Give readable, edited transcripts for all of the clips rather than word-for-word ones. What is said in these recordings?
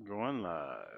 Going live.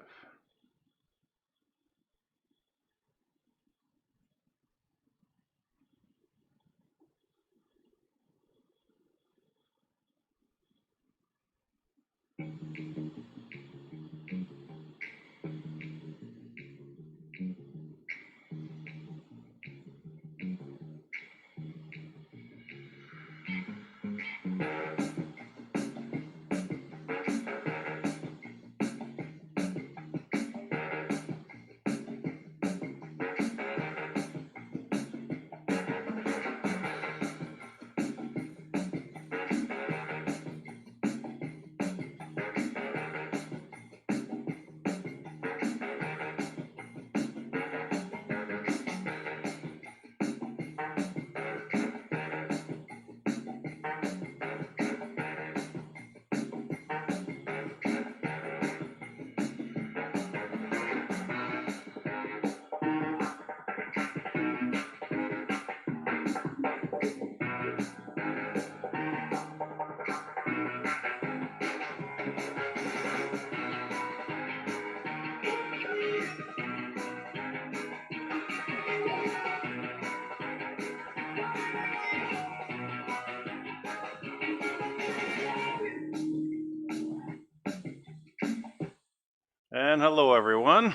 And hello, everyone.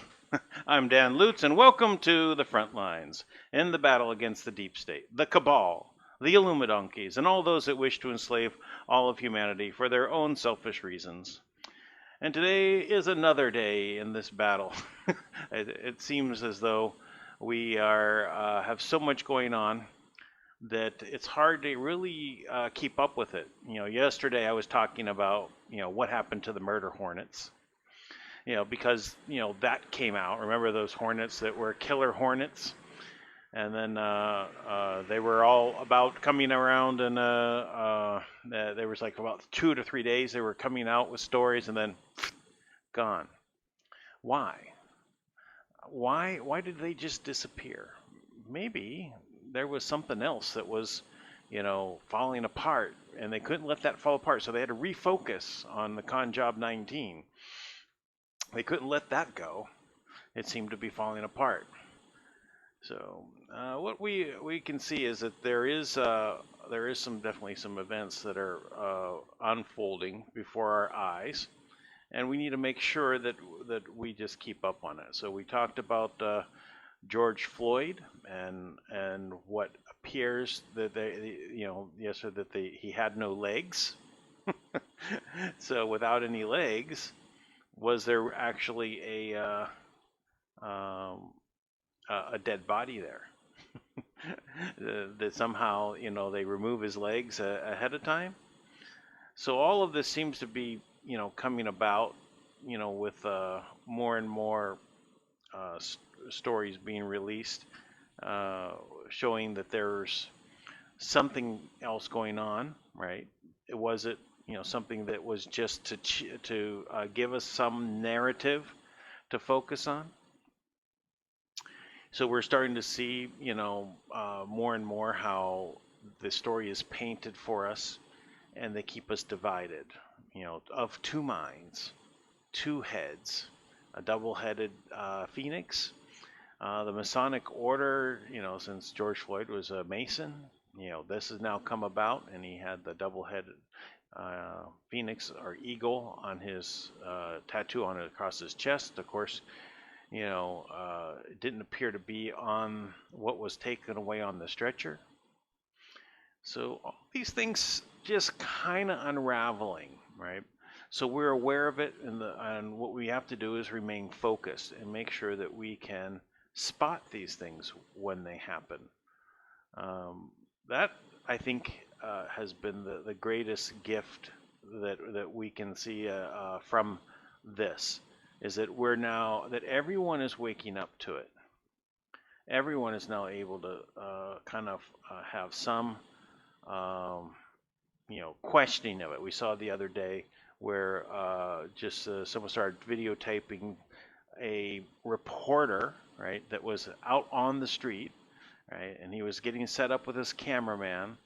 I'm Dan Lutz, and welcome to the FrontLines in the battle against the deep state, the cabal, the Illuminonkeys, and all those that wish to enslave all of humanity for their own selfish reasons. And today is another day in this battle. It seems as though we have so much going on that it's hard to really keep up with it. Yesterday I was talking about what happened to the murder hornets. Because that came out. Remember those hornets that were killer hornets, and then they were all about coming around, and there was like about 2 to 3 days they were coming out with stories, and then gone. Why? Why did they just disappear? Maybe there was something else that was, falling apart, and they couldn't let that fall apart, so they had to refocus on the con job 19. They couldn't let that go. It seemed to be falling apart. So what we can see is that there is definitely some events that are unfolding before our eyes, and we need to make sure that we just keep up on it. So we talked about George Floyd and what appears that he had no legs. So without any legs, was there actually a dead body there? That somehow they remove his legs ahead of time. So all of this seems to be coming about with more and more stories being released, showing that there's something else going on, right? Was it something that was just to give us some narrative to focus on? So we're starting to see, more and more how the story is painted for us, and they keep us divided, of two minds, two heads, a double-headed phoenix. The Masonic order, since George Floyd was a Mason, this has now come about, and he had the double-headed phoenix or eagle on his tattoo on it across his chest. Of course, it didn't appear to be on what was taken away on the stretcher. So all these things just kind of unraveling, right? So we're aware of it, and what we have to do is remain focused and make sure that we can spot these things when they happen. That I think has been the greatest gift that we can see from this, is that that everyone is waking up to it. Everyone is now able to kind of have some questioning of it. We saw the other day where someone started videotaping a reporter, right, that was out on the street, right, and he was getting set up with his cameraman,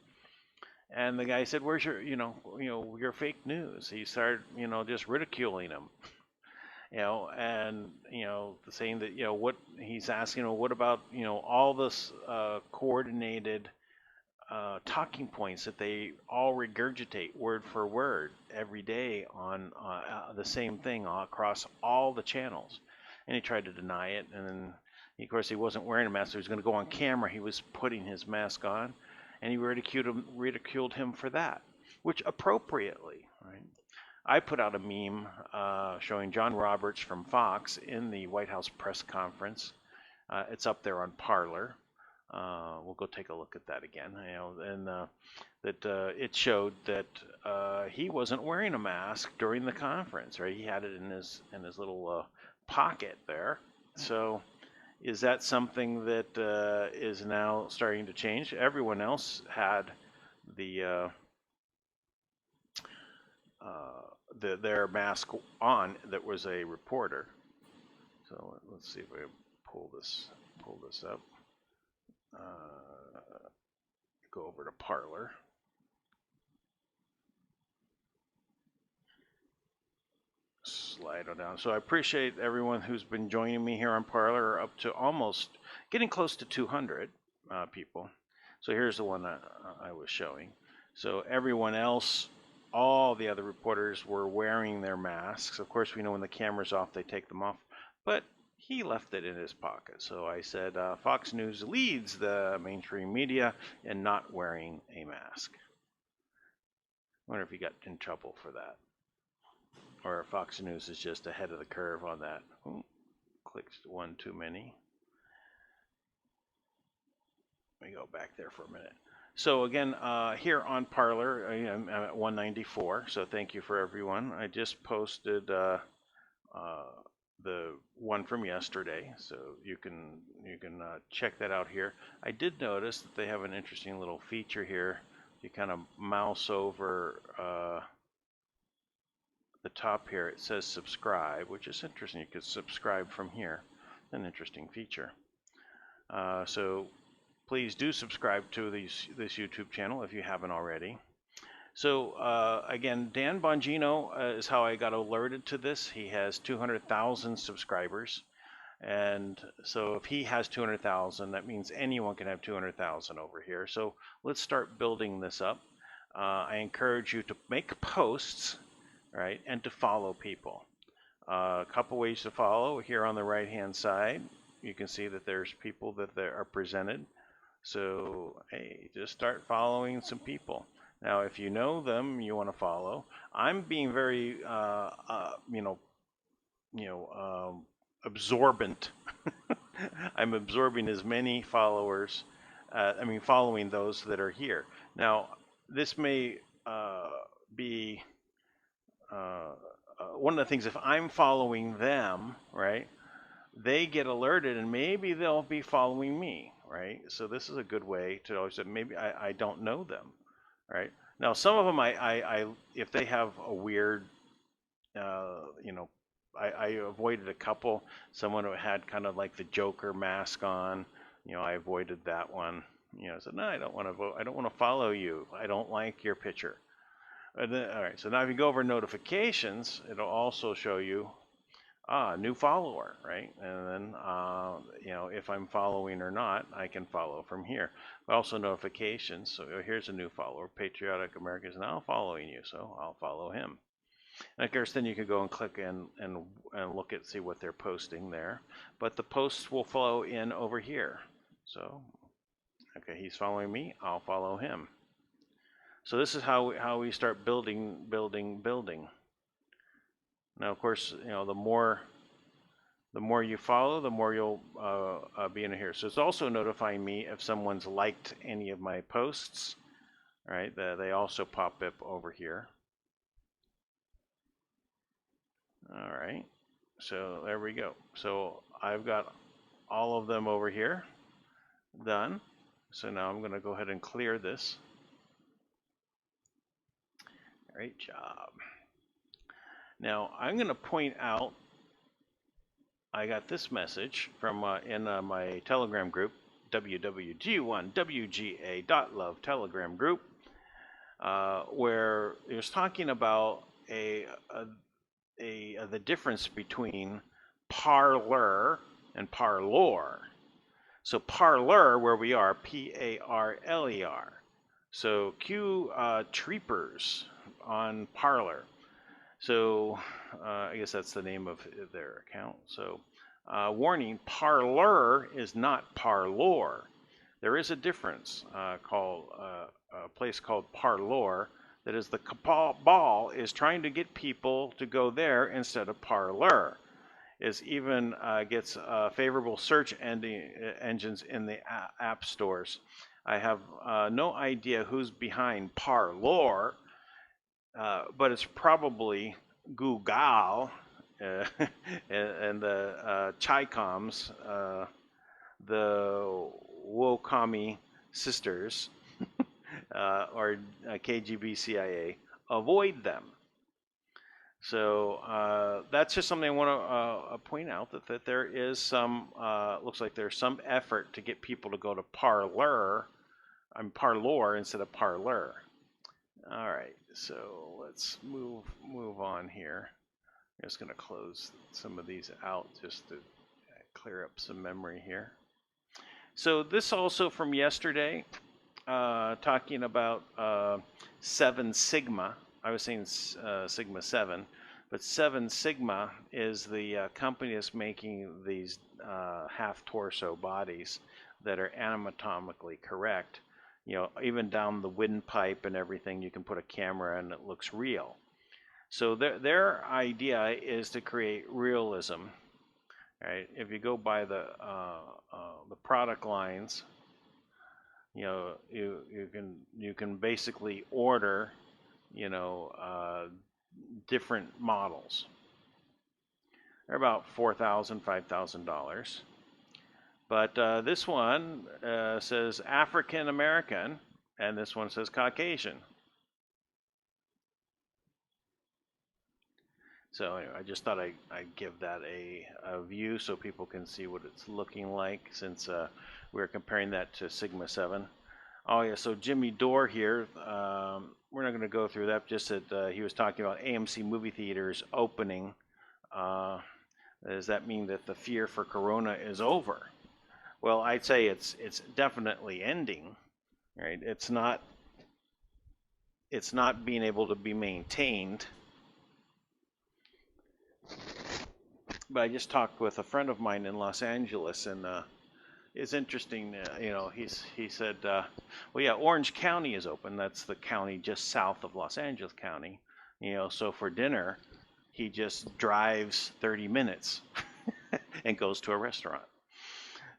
and the guy said, "Where's your, your fake news?" He started, just ridiculing him, and saying that what he's asking, what about all this coordinated talking points that they all regurgitate word for word every day on the same thing across all the channels. And he tried to deny it, and then of course he wasn't wearing a mask. So he was going to go on camera. He was putting his mask on, and he ridiculed him for that, which appropriately, right? I put out a meme showing John Roberts from Fox in the White House press conference. It's up there on Parler. We'll go take a look at that again. And that it showed that he wasn't wearing a mask during the conference, right? He had it in his little pocket there. So, is that something that is now starting to change? Everyone else had their mask on that was a reporter. So let's see if we pull this up. Go over to Parler. Slide on down. So I appreciate everyone who's been joining me here on Parler, up to almost getting close to 200 people. So here's the one that I was showing. So everyone else, all the other reporters were wearing their masks. Of course, we know when the camera's off, they take them off. But he left it in his pocket. So I said, Fox News leads the mainstream media in not wearing a mask. I wonder if he got in trouble for that. Or Fox News is just ahead of the curve on that. Ooh, clicked one too many. Let me go back there for a minute. So again, here on Parler, I'm at 194. So thank you for everyone. I just posted the one from yesterday, so you can check that out here. I did notice that they have an interesting little feature here. You kind of mouse over the top here, it says subscribe, which is interesting. You could subscribe from here. An interesting feature. So please do subscribe to this YouTube channel if you haven't already. So again, Dan Bongino is how I got alerted to this. He has 200,000 subscribers. And so if he has 200,000, that means anyone can have 200,000 over here. So let's start building this up. I encourage you to make posts, right, and to follow people. A couple ways to follow. Here on the right-hand side, you can see that there's people that are presented. So, hey, just start following some people. Now, if you know them, you want to follow. I'm being very, absorbent. I'm absorbing as many followers. Following those that are here. Now, this may be one of the things. If I'm following them, right, they get alerted, and maybe they'll be following me, right? So this is a good way to always say, maybe I don't know them, right? Now, some of them, I if they have a weird, I avoided a couple. Someone who had kind of like the Joker mask on, I avoided that one. I said, no, I don't want to vote. I don't want to follow you. I don't like your picture. And then, all right, so now if you go over notifications, it'll also show you new follower, right? And then, if I'm following or not, I can follow from here. Also notifications. So here's a new follower, Patriotic Americans, now following you, so I'll follow him. And of course, then you can go and click and look at, see what they're posting there. But the posts will flow in over here. So, okay, he's following me, I'll follow him. So this is how we start building. Now, of course, the more you follow, the more you'll be in here. So it's also notifying me if someone's liked any of my posts. All right, they also pop up over here. All right, so there we go. So I've got all of them over here done. So now I'm going to go ahead and clear this. Great job. Now I'm going to point out, I got this message from in my Telegram group, wwg1wga.love Telegram group, where it was talking about the difference between parlor and parlor. So parlor, where we are, Parler. So Q Treepers on Parler. So I guess that's the name of their account. So warning, Parler is not parlor. There is a difference called a place called Parlor. That is, the cabal is trying to get people to go there instead of Parler. Is even gets favorable search engines in the app stores. I have no idea who's behind Parlor, but it's probably Google and the Chicoms, the Wokami sisters, or KGB CIA. Avoid them. So that's just something I want to point out, that there is some, looks like there's some effort to get people to go to Parlor instead of Parler. All right, so let's move on here. I'm just going to close some of these out just to clear up some memory here. So this also from yesterday, talking about 7 Sigma. I was saying Sigma 7, but 7 Sigma is the company that's making these half-torso bodies that are anatomically correct. You know, even down the windpipe and everything, you can put a camera and it looks real. So their idea is to create realism. Right? If you go by the product lines, you know, you can basically order, you know, different models. They're about $4,000, $5,000. But this one says African American, and this one says Caucasian. So anyway, I just thought I'd give that a view so people can see what it's looking like, since we're comparing that to Sigma 7. Oh yeah, so Jimmy Dore here, we're not going to go through that, just that he was talking about AMC movie theaters opening. Does that mean that the fear for Corona is over? Well, I'd say it's definitely ending, right? It's not being able to be maintained. But I just talked with a friend of mine in Los Angeles, and it's interesting. You know, he said, well, yeah, Orange County is open. That's the county just south of Los Angeles County. You know, so for dinner, he just drives 30 minutes and goes to a restaurant.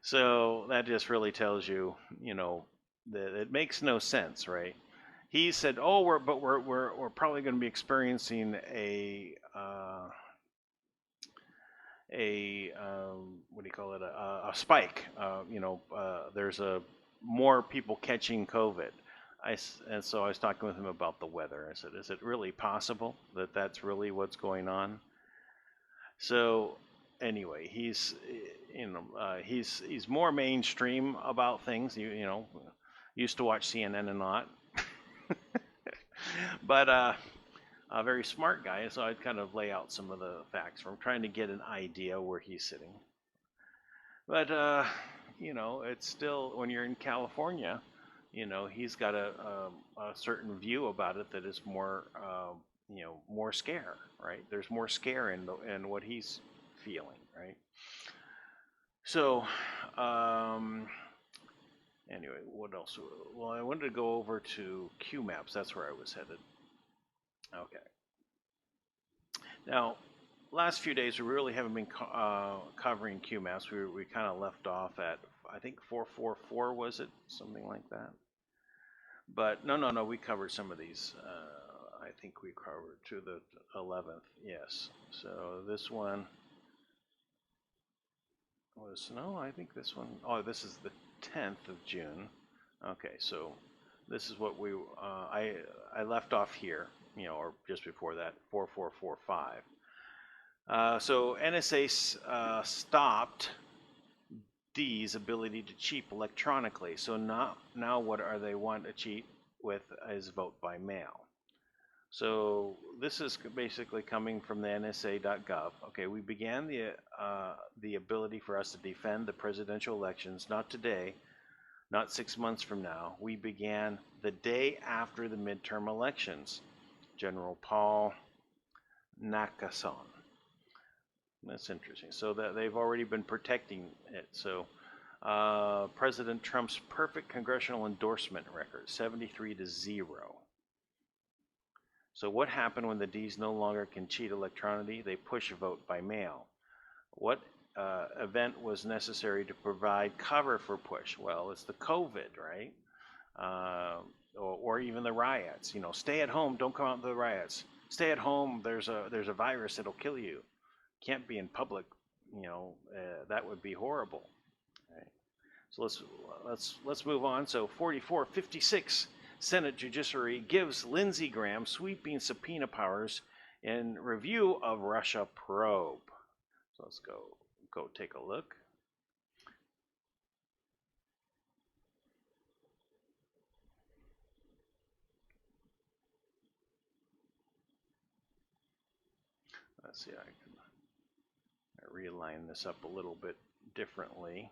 So that just really tells you, you know, that it makes no sense, right? He said, "Oh, we're probably going to be experiencing a what do you call it? A spike. You know, there's more people catching COVID." And so I was talking with him about the weather. I said, "Is it really possible that that's really what's going on?" So anyway, he's more mainstream about things. You know, used to watch CNN and not, but a very smart guy. So I'd kind of lay out some of the facts from trying to get an idea where he's sitting. But you know, it's still, when you're in California, you know, he's got a certain view about it that is more you know, more scare, right? There's more scare in what he's feeling, right? So anyway, what else? Well, I wanted to go over to Q maps. That's where I was headed. Okay. Now, last few days we really haven't been covering Q maps. We kind of left off at, I think 444, was it, something like that. But no, we covered some of these. I think we covered to the 11th. Yes. So this one was, no, I think this one, oh, this is the 10th of June. Okay, so this is what we, I left off here, you know, or just before that, 4445. So NSA stopped D's ability to cheat electronically. So now what are they want to cheat with is vote by mail. So this is basically coming from the NSA.gov. Okay, we began the ability for us to defend the presidential elections, not today, not 6 months from now. We began the day after the midterm elections. General Paul Nakason. That's interesting. So that they've already been protecting it. So President Trump's perfect congressional endorsement record, 73-0. So what happened when the D's no longer can cheat electronically? They push a vote by mail. What event was necessary to provide cover for push? Well, it's the COVID, right? Or even the riots. You know, stay at home, don't come out to the riots. Stay at home. There's a virus that'll kill you. Can't be in public. You know, that would be horrible. Right? So let's move on. So 4456. Senate Judiciary gives Lindsey Graham sweeping subpoena powers in review of Russia probe. So let's go take a look. Let's see, I can realign this up a little bit differently.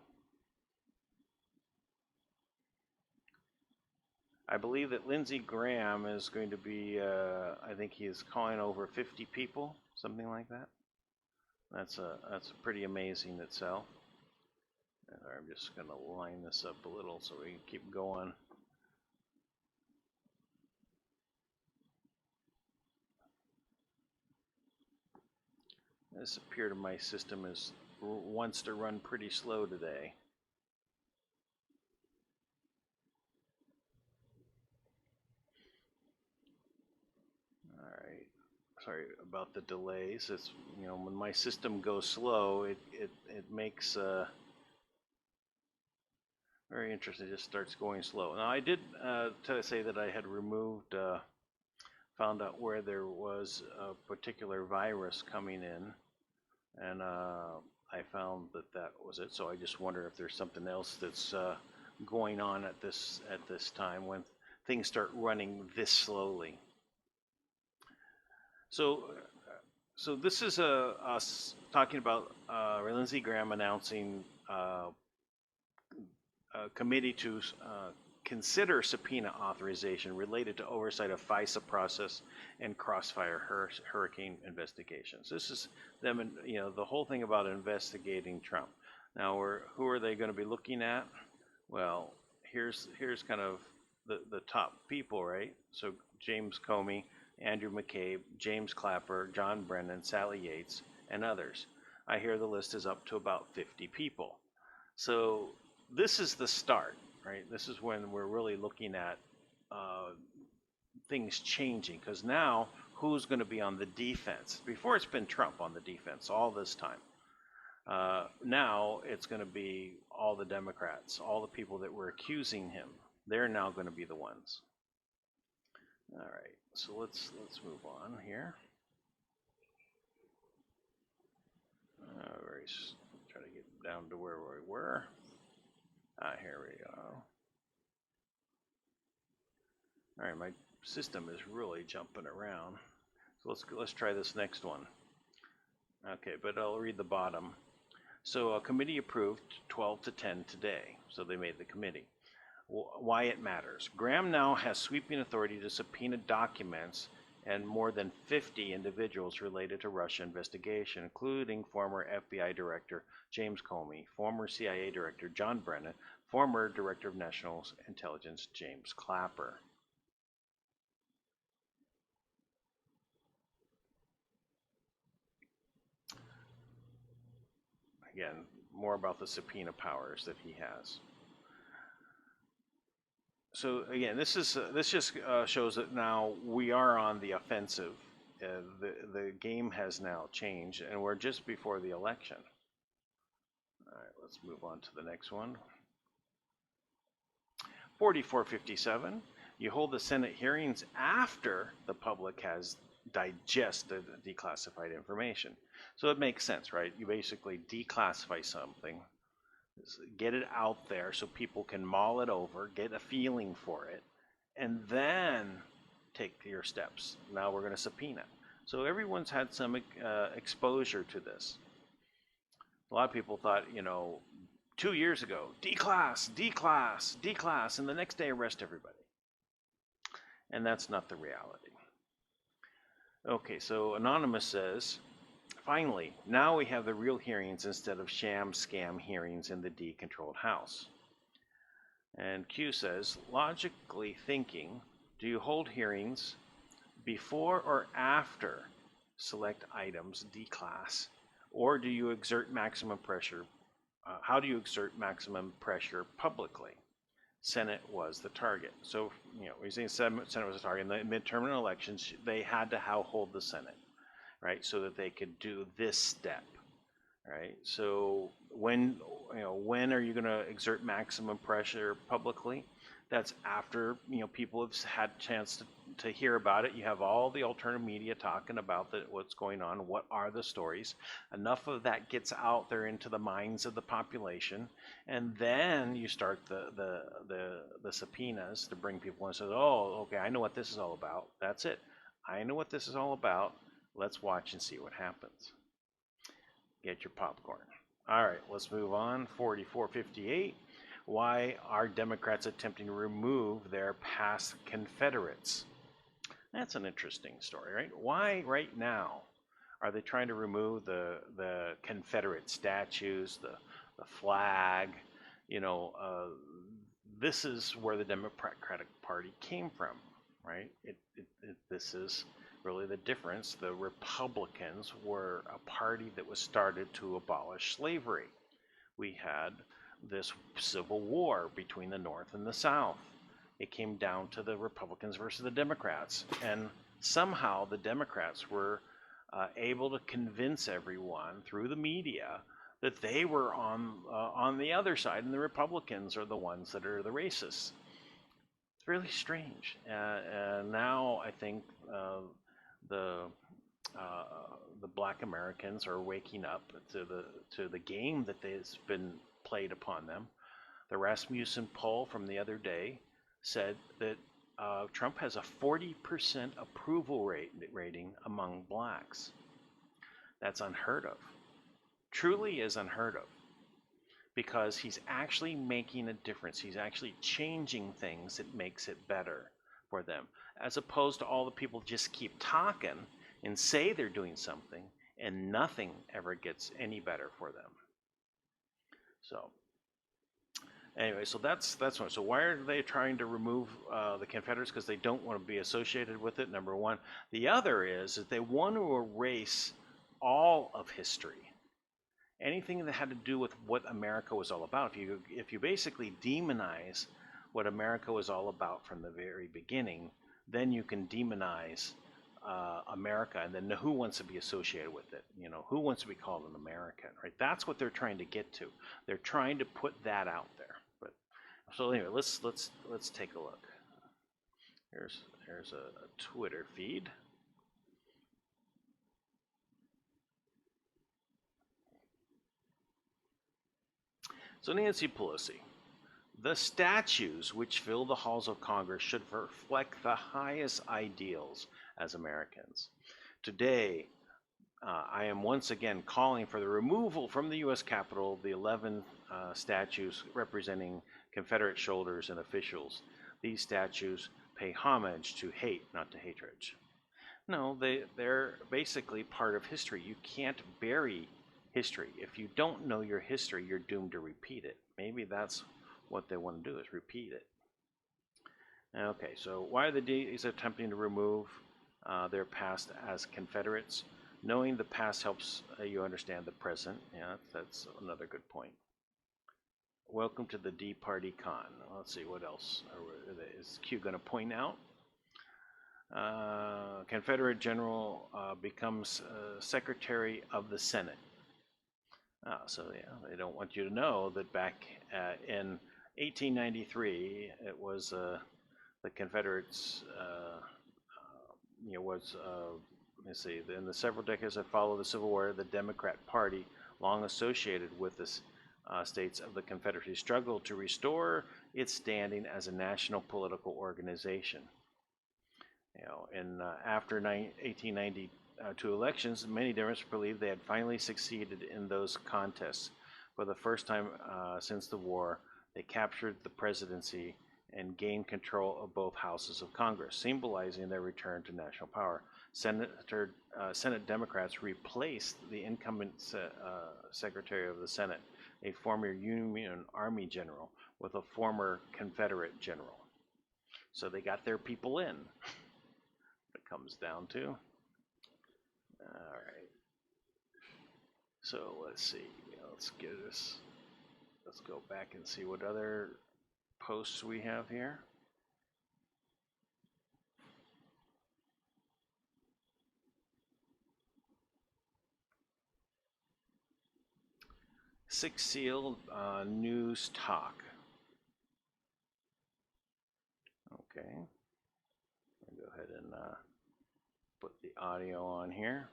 I believe that Lindsey Graham is going to be, I think he is calling over 50 people, something like that. That's pretty amazing itself. And I'm just going to line this up a little so we can keep going. This appeared to my system wants to run pretty slow today. Sorry about the delays. It's, you know, when my system goes slow, it makes very interesting. It just starts going slow. Now I did say that I had removed, found out where there was a particular virus coming in, and I found that was it. So I just wonder if there's something else that's going on at this time when things start running this slowly. So this is us talking about Lindsey Graham announcing a committee to consider subpoena authorization related to oversight of FISA process and Crossfire hurricane investigations. This is them, you know, the whole thing about investigating Trump. Now, who are they going to be looking at? Well, here's kind of the top people, right? So James Comey, Andrew McCabe, James Clapper, John Brennan, Sally Yates, and others. I hear the list is up to about 50 people. So this is the start, right? This is when we're really looking at things changing, because now who's going to be on the defense? Before it's been Trump on the defense all this time. Now it's going to be all the Democrats, all the people that were accusing him. They're now going to be the ones. All right. So let's move on here. Try to get down to where we were. Here we go. All right, my system is really jumping around. So let's try this next one. Okay, but I'll read the bottom. So a committee approved 12 to 10 today. So they made the committee. Why it matters. Graham now has sweeping authority to subpoena documents and more than 50 individuals related to Russia investigation, including former FBI Director James Comey, former CIA Director John Brennan, former Director of National Intelligence James Clapper. Again, more about the subpoena powers that he has. So again, this just shows that now we are on the offensive. The game has now changed, and we're just before the election. All right, let's move on to the next one. 4457. You hold the Senate hearings after the public has digested declassified information. So it makes sense, right? You basically declassify something, get it out there so people can mull it over, get a feeling for it, and then take your steps. Now we're going to subpoena. So everyone's had some exposure to this. A lot of people thought, 2 years ago, declass, declass, declass, and the next day arrest everybody. And that's not the reality. Okay, so Anonymous says, finally, now we have the real hearings instead of sham scam hearings in the D-controlled House. And Q says, logically thinking, do you hold hearings before or after select items declass, or do you exert maximum pressure? How do you exert maximum pressure publicly? Senate was the target. So, we're saying Senate was the target. In the midterm elections, they had to hold the Senate, right, so that they could do this step, right? So when are you going to exert maximum pressure publicly? That's after people have had a chance to hear about it. You have all the alternative media talking about what's going on, what are the stories. Enough of that gets out there into the minds of the population, and then you start the subpoenas to bring people in and say, oh, okay, I know what this is all about. That's it. I know what this is all about. Let's watch and see what happens. Get your popcorn. All right, let's move on. 4458. Why are Democrats attempting to remove their past Confederates? That's an interesting story, right? Why right now are they trying to remove the Confederate statues, the flag? This is where the Democratic Party came from, right? This is really the difference. The Republicans were a party that was started to abolish slavery. We had this civil war between the North and the South. It came down to the Republicans versus the Democrats, and somehow the Democrats were able to convince everyone through the media that they were on the other side, and the Republicans are the ones that are the racists. It's really strange. And now I think the Black Americans are waking up to the game that has been played upon them. The Rasmussen poll from the other day said that Trump has a 40% approval rating among blacks. That's unheard of. Truly is unheard of, because he's actually making a difference. He's actually changing things that makes it better for them, as opposed to all the people just keep talking and say they're doing something and nothing ever gets any better for them. So anyway, so that's one. So why are they trying to remove the Confederates? Because they don't want to be associated with it, number one. The other is that they want to erase all of history. Anything that had to do with what America was all about. If you basically demonize what America was all about from the very beginning, then you can demonize America, and then who wants to be associated with it? Who wants to be called an American, right? That's what they're trying to get to. They're trying to put that out there. But so anyway, let's take a look. Here's a Twitter feed. So Nancy Pelosi, the statues which fill the halls of Congress should reflect the highest ideals as Americans. Today, I am once again calling for the removal from the U.S. Capitol of the 11 statues representing Confederate soldiers and officials. These statues pay homage to hate, not to hatred. No, they're basically part of history. You can't bury history. If you don't know your history, you're doomed to repeat it. Maybe that's what they want to do, is repeat it. Okay, so why are the D's attempting to remove their past as Confederates? Knowing the past helps you understand the present. Yeah, that's another good point. Welcome to the D Party Con. Let's see, what else is Q going to point out? Confederate general becomes Secretary of the Senate. So yeah, they don't want you to know that back in 1893, it was the Confederates. Let's see. In the several decades that followed the Civil War, the Democrat Party, long associated with the states of the Confederacy, struggled to restore its standing as a national political organization. In after 1892 elections, many Democrats believed they had finally succeeded in those contests. For the first time since the war, they captured the presidency and gained control of both houses of Congress, symbolizing their return to national power. Senate Democrats replaced the incumbent Secretary of the Senate, a former Union Army general, with a former Confederate general. So they got their people in. It comes down to. All right. So let's see. Let's get this. Let's go back and see what other posts we have here. STEELE news talk. Okay. I'll go ahead and put the audio on here.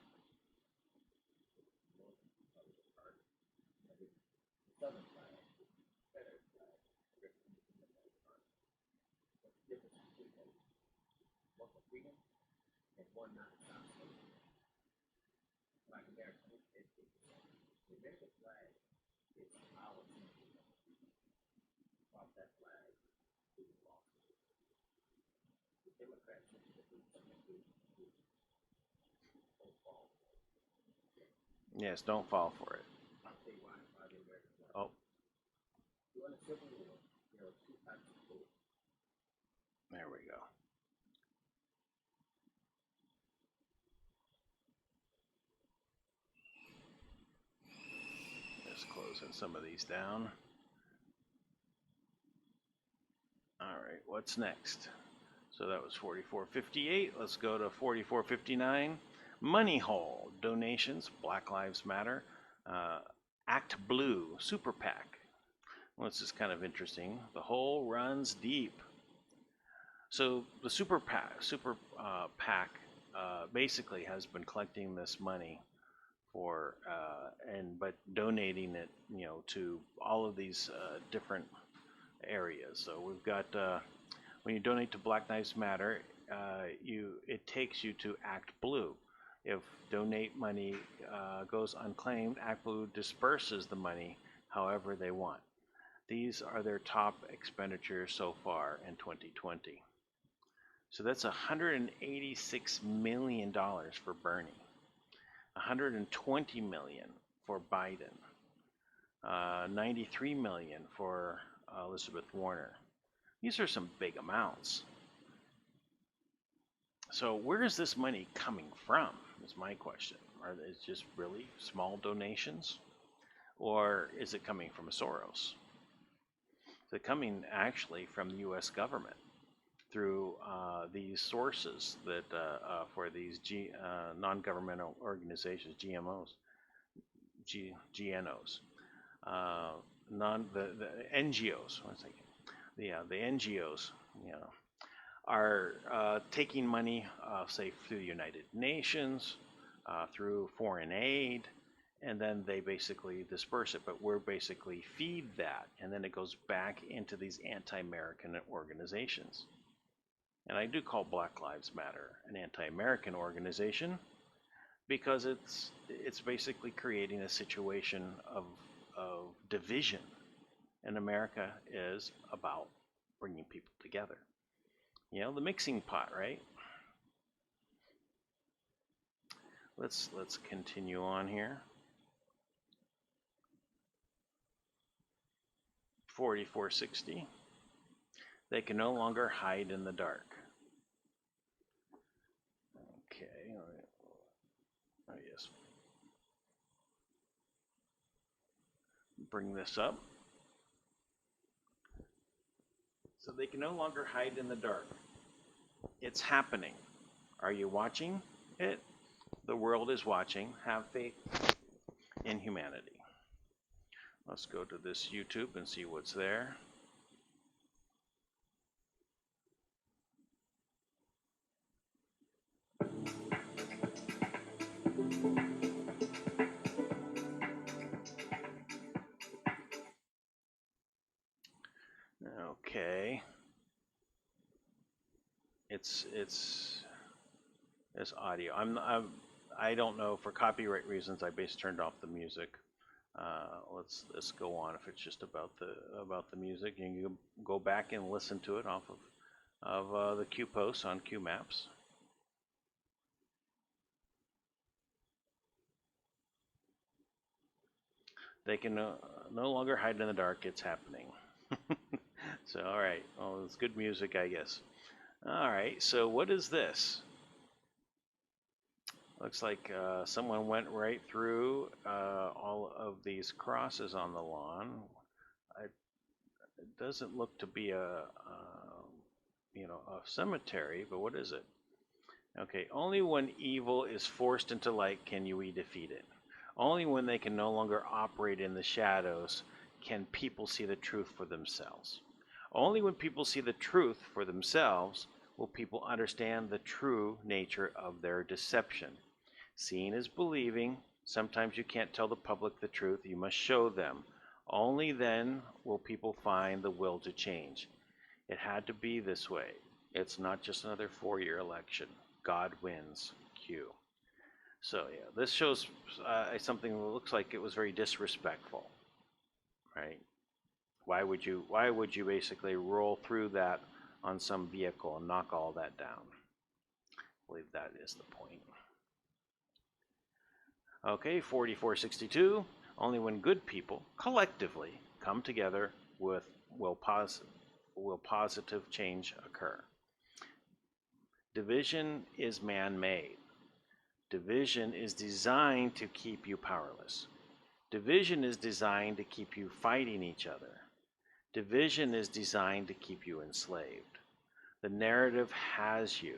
Yes, don't fall for it. Oh. There we go. Just closing some of these down. All right, what's next? So that was 4458. Let's go to 4459. Money Hole, donations, Black Lives Matter, Act Blue, Super PAC. Well, this is kind of interesting. The hole runs deep. So the Super PAC basically has been collecting this money for but donating it, to all of these different areas. So we've got when you donate to Black Lives Matter, it takes you to Act Blue. If donate money goes unclaimed, Act Blue disperses the money however they want. These are their top expenditures so far in 2020. So that's $186 million for Bernie, $120 million for Biden, $93 million for Elizabeth Warner. These are some big amounts. So where is this money coming from, is my question. Are it just really small donations? Or is it coming from Soros? Is it coming actually from the U.S. government through these sources that for these non-governmental organizations, GNOs, the NGOs. The NGOs, are taking money, say, through the United Nations, through foreign aid, and then they basically disperse it. But we're basically feed that, and then it goes back into these anti-American organizations. And I do call Black Lives Matter an anti-American organization because it's basically creating a situation of division. And America is about bringing people together. The mixing pot, right? Let's continue on here. 4460. They can no longer hide in the dark. Okay. Oh, yes. Bring this up. So they can no longer hide in the dark. It's happening. Are you watching it? The world is watching. Have faith in humanity. Let's go to this YouTube and see what's there. Okay. It's this audio. I don't know, for copyright reasons. I basically turned off the music. Let's go on. If it's just about the music, you can go back and listen to it off of the Q posts on Q Maps. They can no longer hide in the dark. It's happening. So, all right. Well, it's good music, I guess. All right. So, what is this? Looks like someone went right through all of these crosses on the lawn. It doesn't look to be a cemetery, but what is it? Okay. Only when evil is forced into light can we defeat it. Only when they can no longer operate in the shadows can people see the truth for themselves. Only when people see the truth for themselves will people understand the true nature of their deception. Seeing is believing. Sometimes you can't tell the public the truth. You must show them. Only then will people find the will to change. It had to be this way. It's not just another 4-year election. God wins. Q. So yeah, this shows something that looks like it was very disrespectful, right? Why would you basically roll through that on some vehicle and knock all that down? I believe that is the point. Okay, 4462. Only when good people collectively come together will positive change occur. Division is man-made. Division is designed to keep you powerless. Division is designed to keep you fighting each other. Division is designed to keep you enslaved. The narrative has you.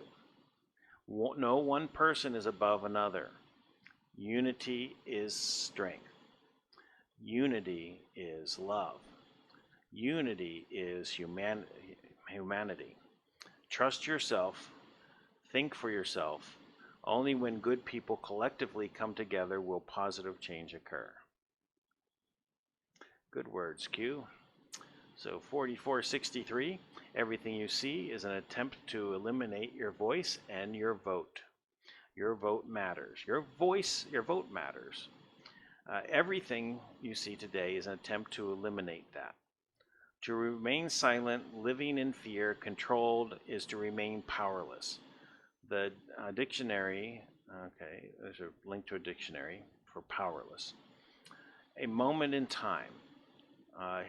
No one person is above another. Unity is strength. Unity is love. Unity is humanity. Trust yourself. Think for yourself. Only when good people collectively come together will positive change occur. Good words, Q. So 4463, everything you see is an attempt to eliminate your voice and your vote. Your vote matters. Your vote matters. Everything you see today is an attempt to eliminate that. To remain silent, living in fear, controlled, is to remain powerless. The dictionary, okay, there's a link to a dictionary for powerless. A moment in time.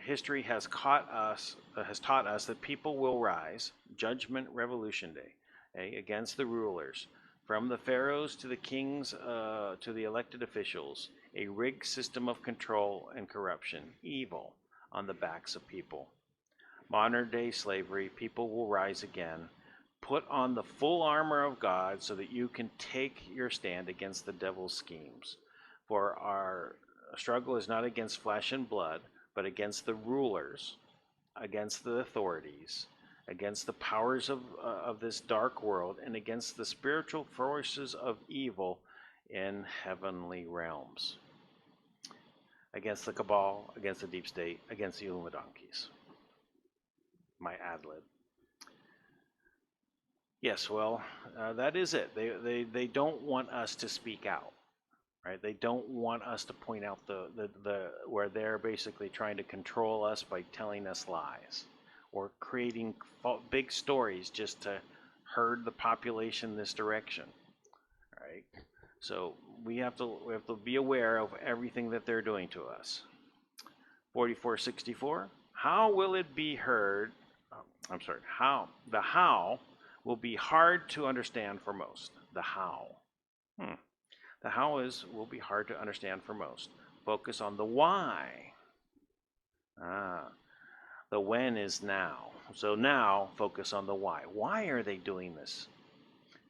History has taught us that people will rise, Judgment Revolution Day, against the rulers. From the pharaohs to the kings to the elected officials, a rigged system of control and corruption, evil on the backs of people. Modern day slavery, people will rise again. Put on the full armor of God so that you can take your stand against the devil's schemes. For our struggle is not against flesh and blood, but against the rulers, against the authorities, against the powers of this dark world, and against the spiritual forces of evil in heavenly realms. Against the cabal, against the deep state, against the Illuminati. My ad-lib. Yes, well, that is it. They don't want us to speak out, right? They don't want us to point out the where they're basically trying to control us by telling us lies or creating big stories just to herd the population this direction, right? So we have to be aware of everything that they're doing to us. 4464. How will it be heard? How will be hard to understand for most. The how. The how will be hard to understand for most. Focus on the why. The when is now. So now, focus on the why. Why are they doing this?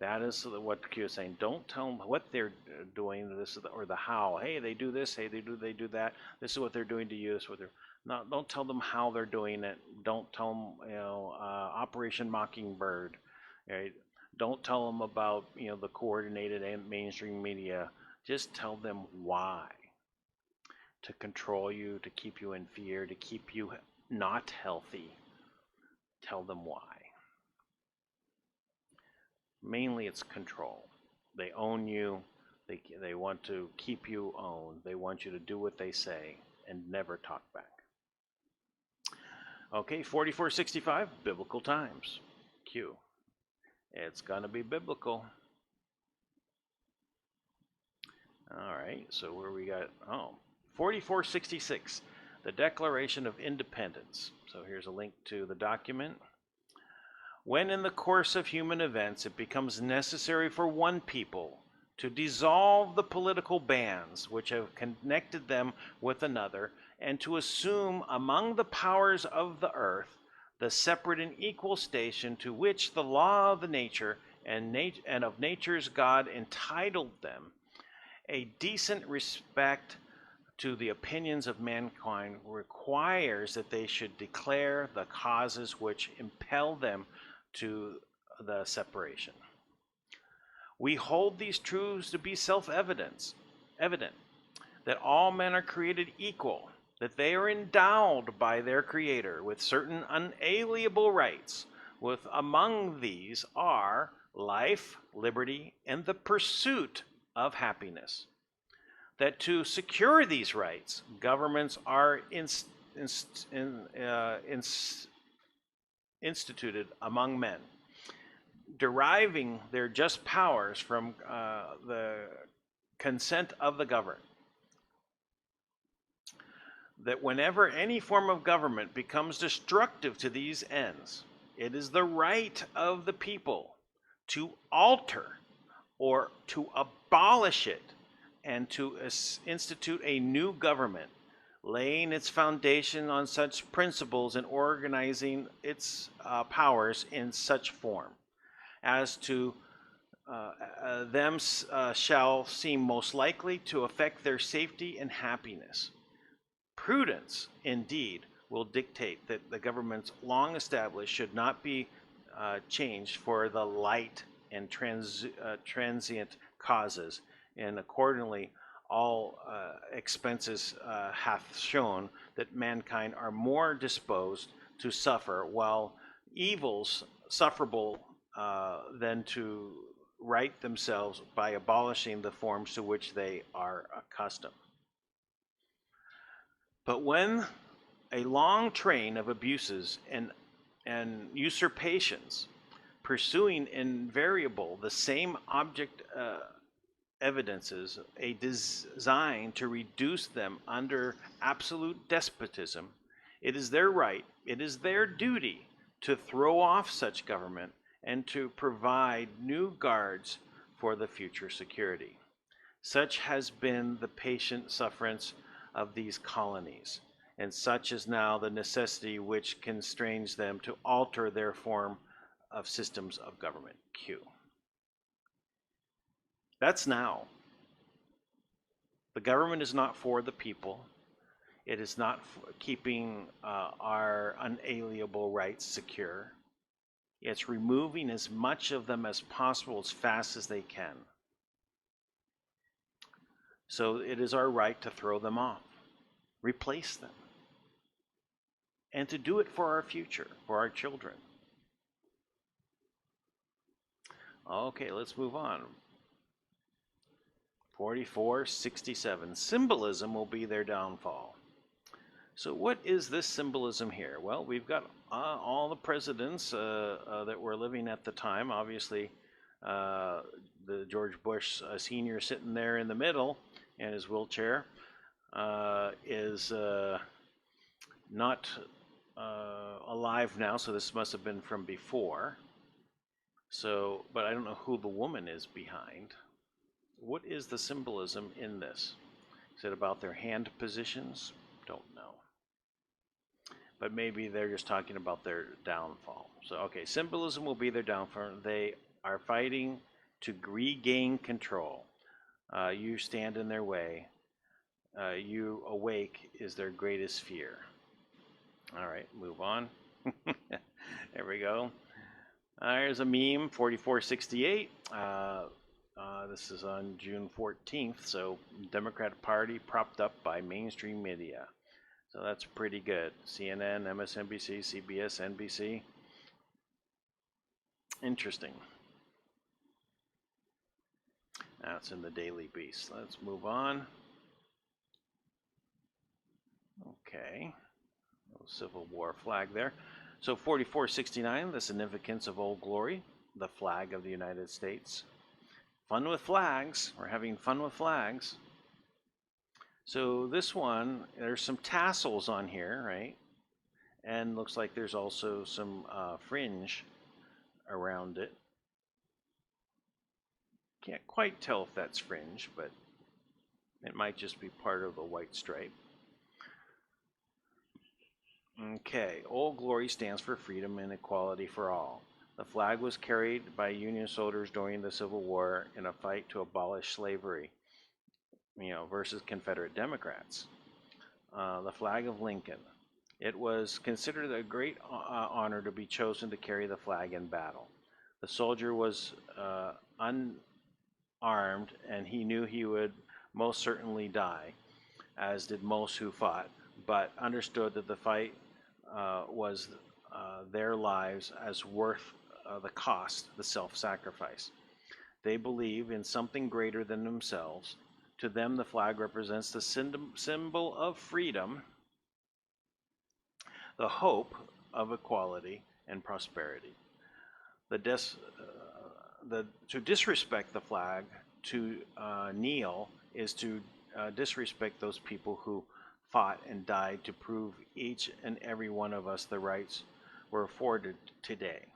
That is what Q is saying. Don't tell them what they're doing, or the how. Hey, they do this. Hey, they do that. This is what they're doing to you. This is what they're not. Don't tell them how they're doing it. Don't tell them, Operation Mockingbird. Right? Don't tell them about the coordinated and mainstream media. Just tell them why. To control you, to keep you in fear, to keep you not healthy. Tell them why. Mainly it's control. They own you. They want to keep you owned. They want you to do what they say and never talk back. Okay, 4465, biblical times. Q. It's going to be biblical. All right, so where we got, 4466, the Declaration of Independence. So here's a link to the document. When in the course of human events it becomes necessary for one people to dissolve the political bands which have connected them with another, and to assume among the powers of the earth the separate and equal station to which the law of the nature and of nature's God entitled them, a decent respect to the opinions of mankind requires that they should declare the causes which impel them to the separation. We hold these truths to be self-evident, that all men are created equal, that they are endowed by their Creator with certain unalienable rights, with among these are life, liberty, and the pursuit of happiness. That to secure these rights, governments are instituted among men, deriving their just powers from the consent of the governed. That whenever any form of government becomes destructive to these ends, it is the right of the people to alter or to abolish it and to institute a new government, laying its foundation on such principles and organizing its powers in such form as to them shall seem most likely to affect their safety and happiness. Prudence, indeed, will dictate that the governments long established should not be changed for the light and transient causes, and accordingly all expenses hath shown that mankind are more disposed to suffer, while evils sufferable than to right themselves by abolishing the forms to which they are accustomed. But when a long train of abuses and usurpations, pursuing invariable the same object evidences a design to reduce them under absolute despotism, it is their right, it is their duty to throw off such government and to provide new guards for the future security. Such has been the patient sufferance of these colonies, and such is now the necessity which constrains them to alter their form of systems of government. Q. That's now. The government is not for the people. It is not keeping our unalienable rights secure. It's removing as much of them as possible as fast as they can. So it is our right to throw them off, replace them, and to do it for our future, for our children. Okay, let's move on. 4467, symbolism will be their downfall. So what is this symbolism here? Well, we've got all the presidents that were living at the time. Obviously, the George Bush Sr. sitting there in the middle in his wheelchair is not alive now, so this must have been from before. So, but I don't know who the woman is behind. What is the symbolism in this? Is it about their hand positions? Don't know. But maybe they're just talking about their downfall. So, okay, symbolism will be their downfall. They are fighting to regain control. You stand in their way. You awake is their greatest fear. All right, move on. There we go. There's a meme, 4468. This is on June 14th, so Democratic Party propped up by mainstream media. So that's pretty good. CNN, MSNBC, CBS, NBC. Interesting. That's in the Daily Beast. Let's move on. Okay, Civil War flag there. So 4469, the significance of Old Glory, the flag of the United States. Fun with flags. We're having fun with flags. So this one, there's some tassels on here, right? And looks like there's also some fringe around it. Can't quite tell if that's fringe, but it might just be part of the white stripe. Okay, Old Glory stands for freedom and equality for all. The flag was carried by Union soldiers during the Civil War in a fight to abolish slavery, versus Confederate Democrats. The flag of Lincoln. It was considered a great honor to be chosen to carry the flag in battle. The soldier was unarmed, and he knew he would most certainly die, as did most who fought, but understood that the fight was their lives as worth the cost, the self-sacrifice. They believe in something greater than themselves. To them, the flag represents the symbol of freedom, the hope of equality and prosperity. To disrespect the flag, to kneel, is to disrespect those people who fought and died to prove each and every one of us the rights we're afforded today.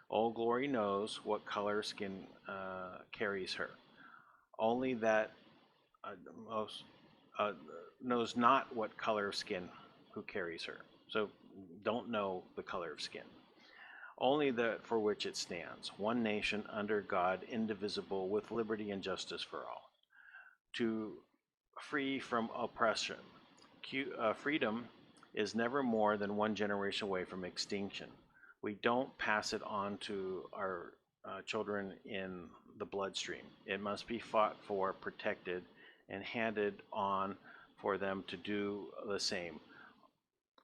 Old Glory knows what color skin carries her. Only that knows not what color of skin who carries her. So don't know the color of skin. Only that for which it stands, one nation under God, indivisible, with liberty and justice for all. To free from oppression. Freedom is never more than one generation away from extinction. We don't pass it on to our children in the bloodstream. It must be fought for, protected, and handed on for them to do the same.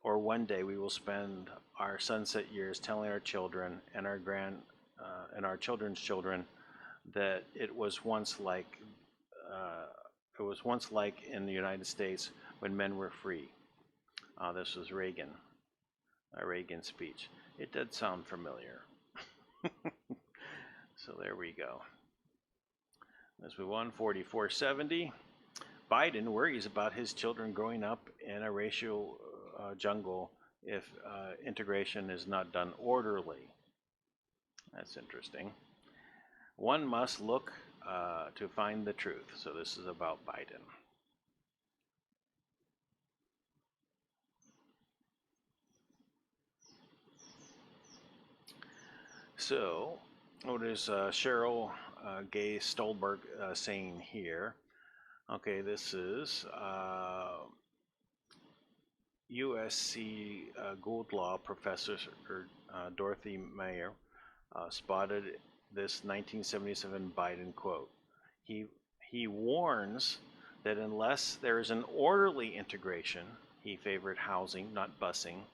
Or one day we will spend our sunset years telling our children and our children's children that it was once like in the United States when men were free. This was Reagan, a Reagan speech. It did sound familiar. So there we go. Let's move on. 4470. Biden worries about his children growing up in a racial jungle if integration is not done orderly. That's interesting. One must look to find the truth. So this is about Biden. So, what is Cheryl Gay Stolberg saying here? Okay, this is USC Gould Law professor Dorothy Mayer spotted this 1977 Biden quote. He warns that unless there is an orderly integration, he favored housing, not busing,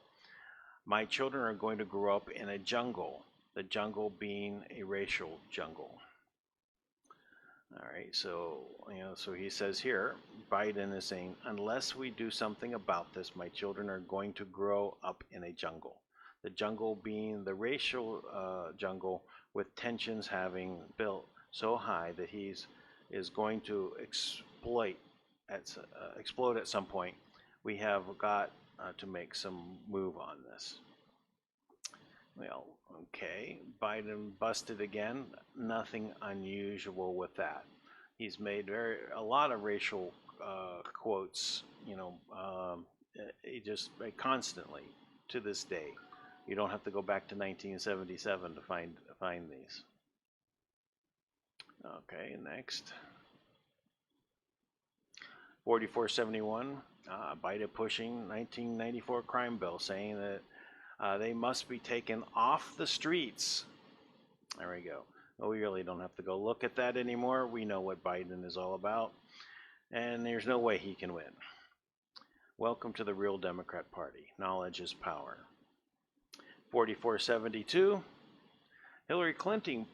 my children are going to grow up in a jungle, the jungle being a racial jungle. All right, so so he says here, Biden is saying, unless we do something about this, my children are going to grow up in a jungle. The jungle being the racial jungle, with tensions having built so high that is going to explode at some point. We have got to make some move on this. Well, okay, Biden busted again. Nothing unusual with that. He's made a lot of racial quotes, he just constantly to this day. You don't have to go back to 1977 to find these. Okay, next. 4471, Biden pushing 1994 crime bill, saying that they must be taken off the streets. There we go. Well, we really don't have to go look at that anymore. We know what Biden is all about, and there's no way he can win. Welcome to the real Democrat Party. Knowledge is power. 4472, Hillary Clinton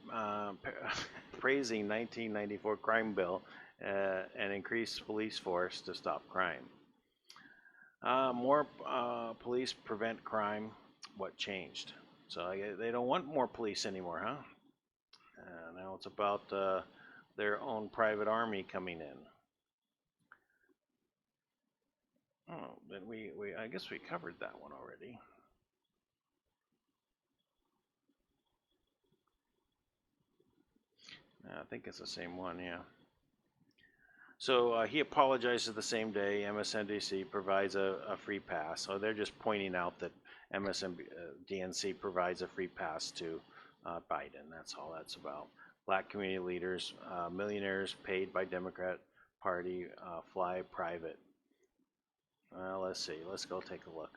praising 1994 crime bill and increased police force to stop crime. More police prevent crime. What changed? So they don't want more police anymore, huh? Now it's about their own private army coming in. Oh, then I guess we covered that one already. I think it's the same one, yeah. So he apologizes the same day. MSNBC provides a free pass. So they're just pointing out that DNC provides a free pass to Biden. That's all that's about. Black community leaders, millionaires paid by Democrat Party fly private. Let's see. Let's go take a look.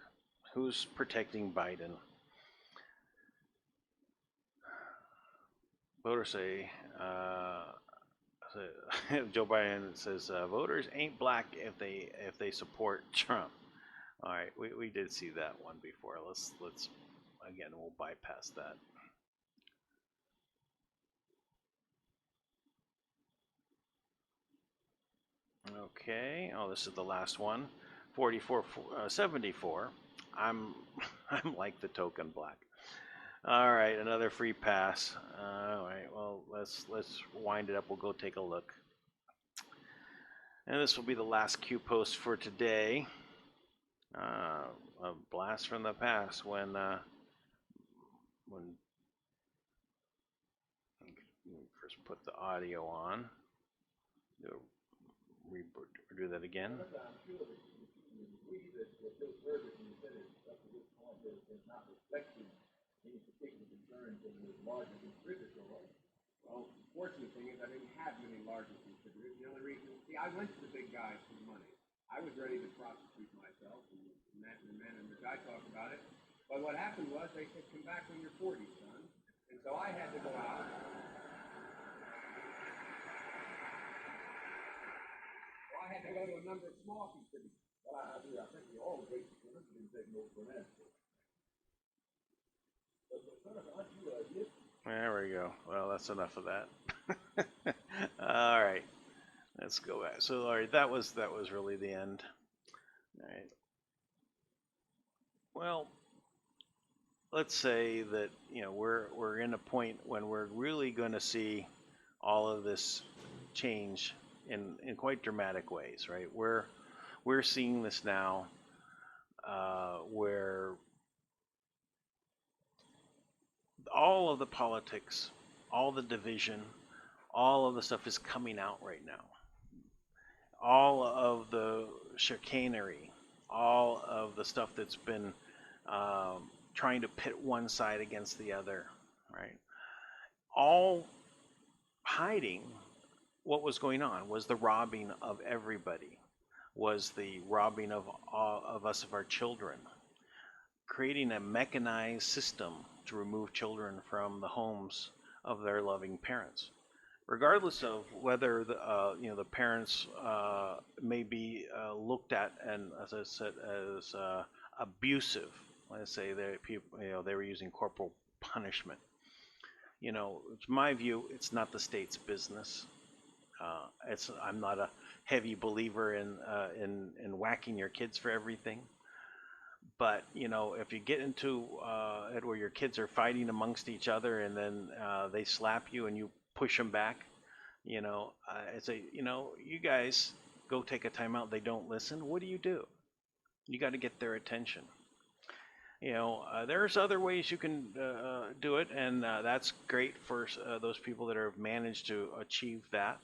Who's protecting Biden? Voters say Joe Biden says voters ain't black if they support Trump. All right, we did see that one before. Let's again, we'll bypass that. Okay. Oh, this is the last one. 74. I'm like the token black. All right, another free pass. All right, well, let's wind it up. We'll go take a look. And this will be the last Q post for today. A blast from the past when first put the audio on. Do that again. Well, the fortunate thing is I didn't have many larger contributors. The only reason, see, I went to the big guys for money. I was ready to prosecute myself, and the man and the guy talked about it. But what happened was they said, come back when you're 40, son. And so I had to go out. Well, I had to go to a number of small contributors. Well, I think we all great contributors didn't take no for that. There we go. Well, that's enough of that. All right, let's go back. So, all right, that was really the end. All right. Well, let's say that we're in a point when we're really going to see all of this change in quite dramatic ways, right? We're seeing this now, where all of the politics, all the division, all of the stuff is coming out right now. All of the chicanery, all of the stuff that's been trying to pit one side against the other, right? All hiding what was going on was the robbing of everybody, was the robbing of us of our children, creating a mechanized system to remove children from the homes of their loving parents, regardless of whether the parents may be looked at and, as I said, as abusive. Let's say they were using corporal punishment. It's my view. It's not the state's business. I'm not a heavy believer in whacking your kids for everything. But if you get into it where your kids are fighting amongst each other and then they slap you and you push them back, it's you guys go take a timeout. They don't listen. What do? You got to get their attention. There's other ways you can do it, and that's great for those people that have managed to achieve that.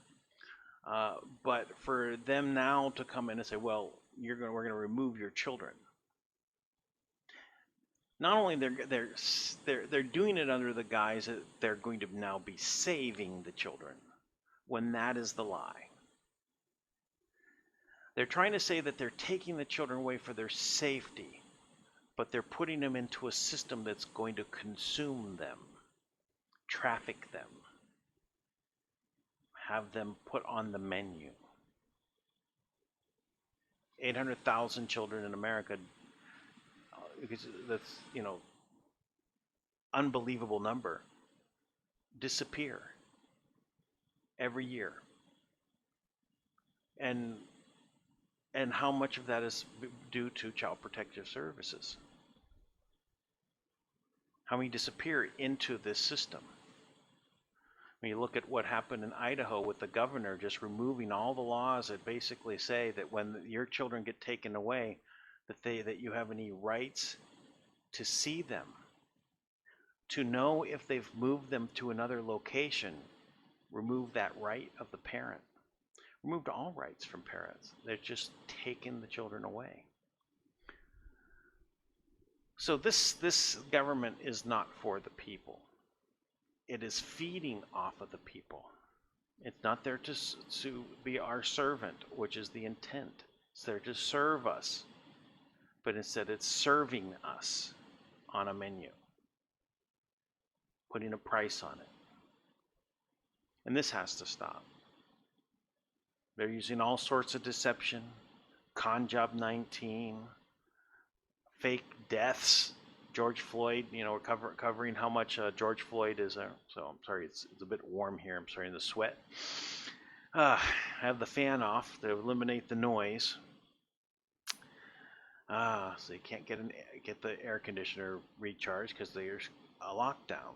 But for them now to come in and say, well, we're going to remove your children. Not only they're doing it under the guise that they're going to now be saving the children, when that is the lie. They're trying to say that they're taking the children away for their safety, but they're putting them into a system that's going to consume them, traffic them, have them put on the menu. 800,000 children in America, because that's unbelievable number. disappear every year. And how much of that is due to Child Protective Services? How many disappear into this system? When you look at what happened in Idaho with the governor just removing all the laws that basically say that when your children get taken away, that you have any rights to see them, to know if they've moved them to another location, remove that right of the parent. Removed all rights from parents. They're just taking the children away. So this government is not for the people. It is feeding off of the people. It's not there to be our servant, which is the intent. It's there to serve us. But instead it's serving us on a menu, putting a price on it. And this has to stop. They're using all sorts of deception, con job 19, fake deaths. George Floyd, we're covering how much George Floyd is. So I'm sorry, it's a bit warm here. I'm starting to sweat. I have the fan off to eliminate the noise. So you can't get the air conditioner recharged because there's a lockdown,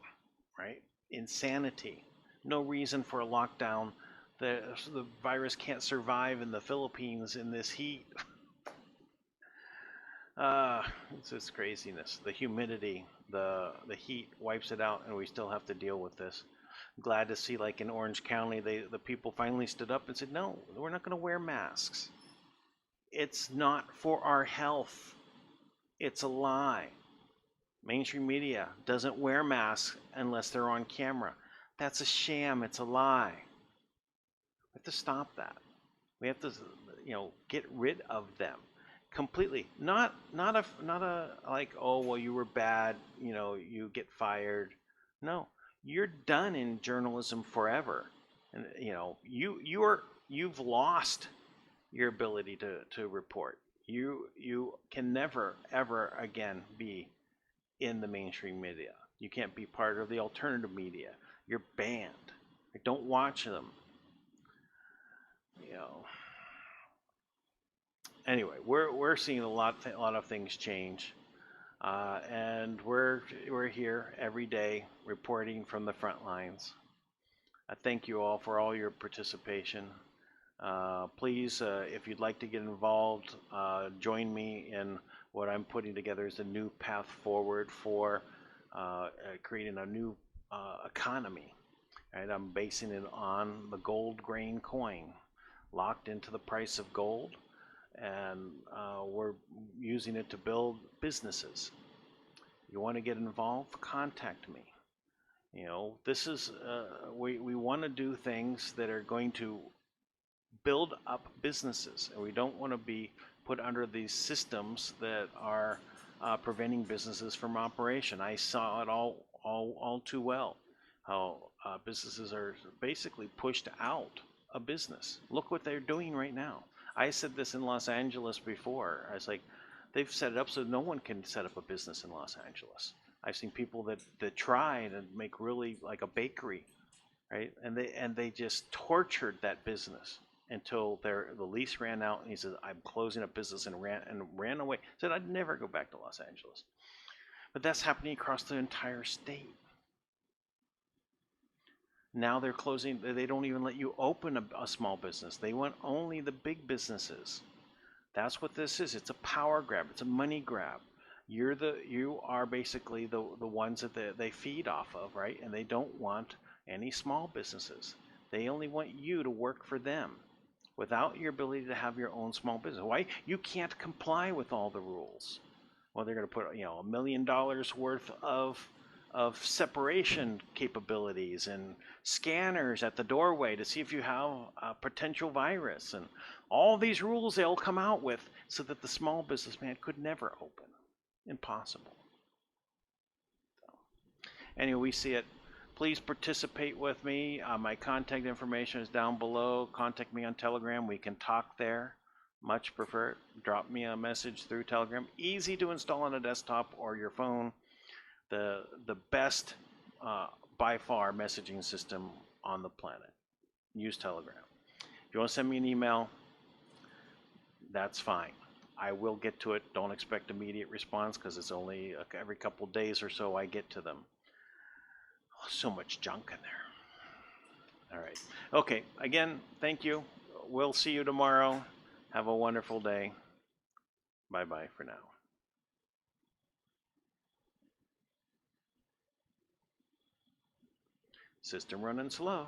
right? Insanity. No reason for a lockdown. The virus can't survive in the Philippines in this heat. It's just craziness. The humidity, the heat wipes it out, and we still have to deal with this. I'm glad to see, like in Orange County, the people finally stood up and said, no, we're not going to wear masks. It's not for our health. It's a lie. Mainstream media doesn't wear masks unless they're on camera. That's a sham. It's a lie. We have to stop that. We have to, get rid of them completely. Not a like, oh well, you were bad, you get fired. No, you're done in journalism forever, and you've lost your ability to report. You can never ever again be in the mainstream media. You can't be part of the alternative media. You're banned. Don't watch them. Anyway, we're seeing a lot of things change, and we're here every day reporting from the front lines. I thank you all for all your participation. Please, if you'd like to get involved, join me in what I'm putting together as a new path forward for creating a new economy. Right? I'm basing it on the gold grain coin, locked into the price of gold, and we're using it to build businesses. You want to get involved? Contact me. This is we want to do things that are going to build up businesses, and we don't want to be put under these systems that are preventing businesses from operation. I saw it all too well, how businesses are basically pushed out of business. Look what they're doing right now. I said this in Los Angeles before. I was like, they've set it up so no one can set up a business in Los Angeles. I've seen people that try to make really like a bakery, right? And they just tortured that business until the lease ran out, and he says, I'm closing up business, and ran away. Said I'd never go back to Los Angeles. But that's happening across the entire state. Now they're closing. They don't even let you open a small business. They want only the big businesses. That's what this is. It's a power grab. It's a money grab. You are basically the ones that they feed off of, right? And they don't want any small businesses. They only want you to work for them without your ability to have your own small business. Why? You can't comply with all the rules. Well, they're going to put $1 million worth of separation capabilities and scanners at the doorway to see if you have a potential virus, and all these rules they'll come out with so that the small businessman could never open. Impossible. So, anyway, we see it. Please participate with me. My contact information is down below. Contact me on Telegram. We can talk there. Much preferred. Drop me a message through Telegram. Easy to install on a desktop or your phone. The best by far messaging system on the planet. Use Telegram. If you want to send me an email, that's fine. I will get to it. Don't expect immediate response because it's only every couple days or so I get to them. Oh, so much junk in there. All right. Okay. Again, thank you. We'll see you tomorrow. Have a wonderful day. Bye-bye for now. System running slow.